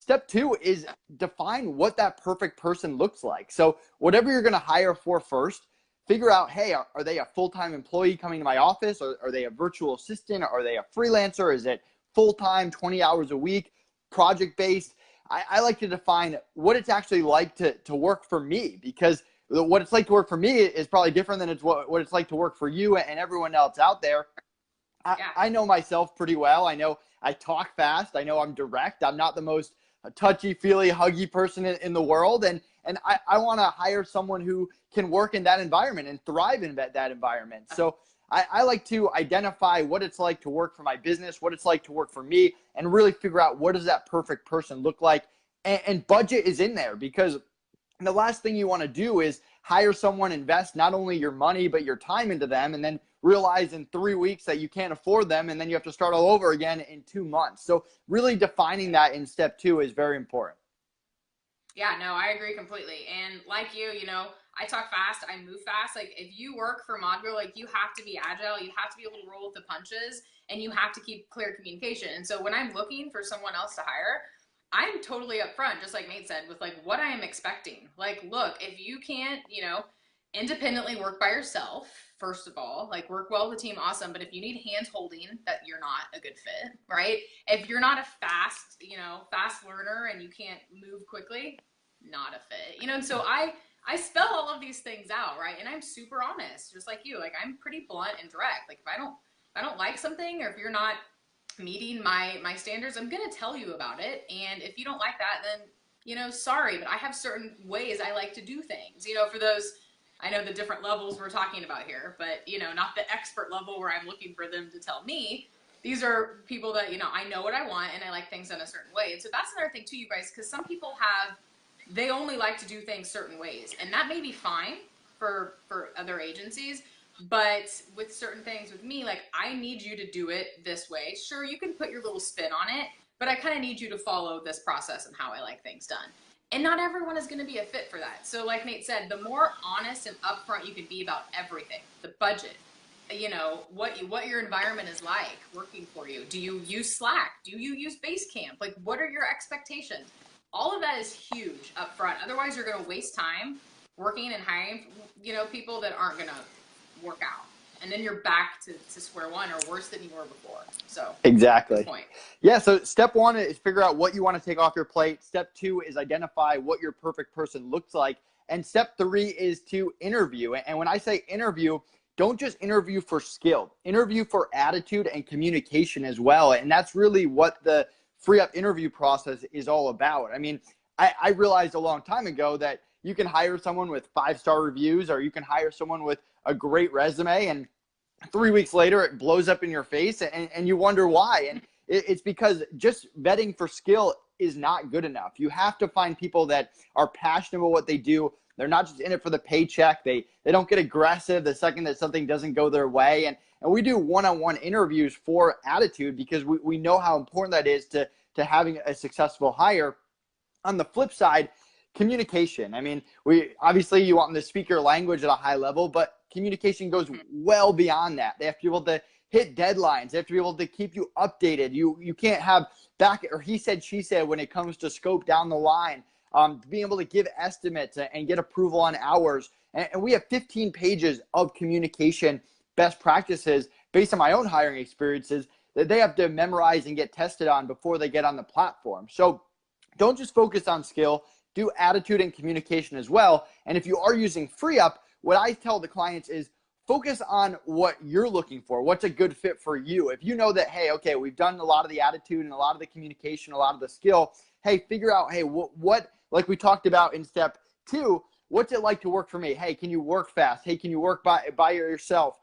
Step two is define what that perfect person looks like. So whatever you're going to hire for first, figure out, hey, are they a full-time employee coming to my office? Or are they a virtual assistant? Are they a freelancer? Is it full-time, 20 hours a week, project-based? I like to define what it's actually like to work for me, because what it's like to work for me is probably different than what it's like to work for you and everyone else out there. Yeah. I know myself pretty well. I know I talk fast. I know I'm direct. I'm not the most touchy-feely, huggy person in the world. And I want to hire someone who can work in that environment and thrive in that environment. So I like to identify what it's like to work for my business, what it's like to work for me, and really figure out what does that perfect person look like. And budget is in there, because the last thing you want to do is hire someone, invest not only your money, but your time into them, and then realize in 3 weeks that you can't afford them, and then you have to start all over again in 2 months. So really defining that in step two is very important. Yeah, no, I agree completely. And like you know, I talk fast, I move fast. Like if you work for Modgrow, like you have to be agile, you have to be able to roll with the punches, and you have to keep clear communication. And so when I'm looking for someone else to hire, I'm totally upfront, just like Nate said, with like what I am expecting. Like, look, if you can't, you know, independently work by yourself, first of all, like work well with the team, awesome. But if you need hand holding, that you're not a good fit, right? If you're not a fast, you know, fast learner and you can't move quickly, not a fit, you know. And so I spell all of these things out, right? And I'm super honest, just like you. Like I'm pretty blunt and direct. Like if I don't like something, or if you're not meeting my standards, I'm gonna tell you about it. And if you don't like that, then you know, sorry, but I have certain ways I like to do things. You know, for those, I know the different levels we're talking about here, but you know, not the expert level where I'm looking for them to tell me. These are people that, you know, I know what I want and I like things in a certain way. And so that's another thing too, you guys, because some people have, they only like to do things certain ways, and that may be fine for other agencies. But with certain things with me, like I need you to do it this way. Sure, you can put your little spin on it, but I kind of need you to follow this process and how I like things done. And not everyone is going to be a fit for that. So like Nate said, the more honest and upfront you can be about everything, the budget, you know, what your environment is like working for you. Do you use Slack? Do you use Basecamp? Like what are your expectations? All of that is huge up front. Otherwise you're going to waste time working and hiring, you know, people that aren't going to work out. And then you're back to square one, or worse than you were before. So good Exactly. point. Yeah. So step one is figure out what you want to take off your plate. Step two is identify what your perfect person looks like. And step three is to interview. And when I say interview, don't just interview for skill, interview for attitude and communication as well. And that's really what the FreeeUp interview process is all about. I mean, I realized a long time ago that you can hire someone with 5-star reviews, or you can hire someone with a great resume, and 3 weeks later it blows up in your face, and you wonder why. And it's because just vetting for skill is not good enough. You have to find people that are passionate about what they do. They're not just in it for the paycheck. They don't get aggressive the second that something doesn't go their way. And we do one-on-one interviews for attitude, because we know how important that is to having a successful hire. On the flip side, communication. I mean, we obviously, you want them to speak your language at a high level, but communication goes well beyond that. They have to be able to hit deadlines. They have to be able to keep you updated. You can't have back or he said, she said when it comes to scope down the line. Being able to give estimates and get approval on hours. And we have 15 pages of communication best practices based on my own hiring experiences that they have to memorize and get tested on before they get on the platform. So don't just focus on skill, do attitude and communication as well. And if you are using FreeeUp, what I tell the clients is focus on what you're looking for. What's a good fit for you? If you know that, hey, okay, we've done a lot of the attitude and a lot of the communication, a lot of the skill, hey, figure out, hey, what like we talked about in step two, what's it like to work for me? Hey, can you work fast? Hey, can you work by yourself?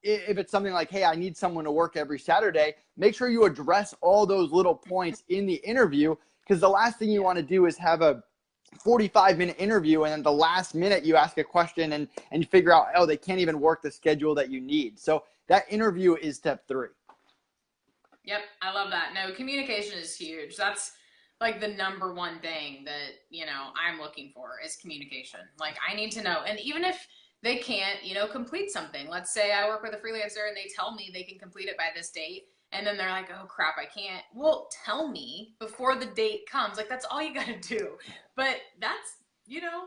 If it's something like, hey, I need someone to work every Saturday, make sure you address all those little points in the interview, because the last thing you want to do is have a 45-minute interview and then the last minute you ask a question and you figure out, oh, they can't even work the schedule that you need. So that interview is step three. Yep, I love that. No, communication is huge. That's like the number one thing that, you know, I'm looking for is communication. Like I need to know. And even if they can't, you know, complete something, let's say I work with a freelancer and they tell me they can complete it by this date, And then they're like, oh crap, I can't. Well, tell me before the date comes. Like, that's all you got to do. But that's,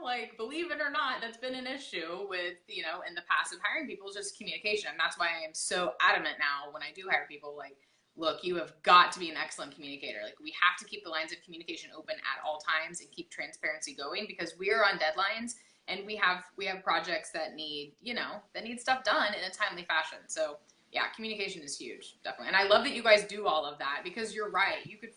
like, believe it or not, that's been an issue with, in the past of hiring people is just communication. And that's why I am so adamant now when I do hire people, like, look, you have got to be an excellent communicator. Like, we have to keep the lines of communication open at all times and keep transparency going, because we are on deadlines and we have projects that need, that need stuff done in a timely fashion. So yeah, communication is huge, definitely. And I love that you guys do all of that, because you're right. You could,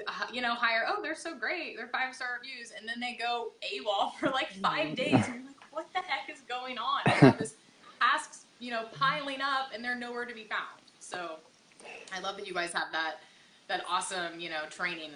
hire, oh, they're so great, they're 5-star reviews, and then they go AWOL for like 5 days, and you're like, what the heck is going on? I have this tasks, piling up, and they're nowhere to be found. So I love that you guys have that awesome, training.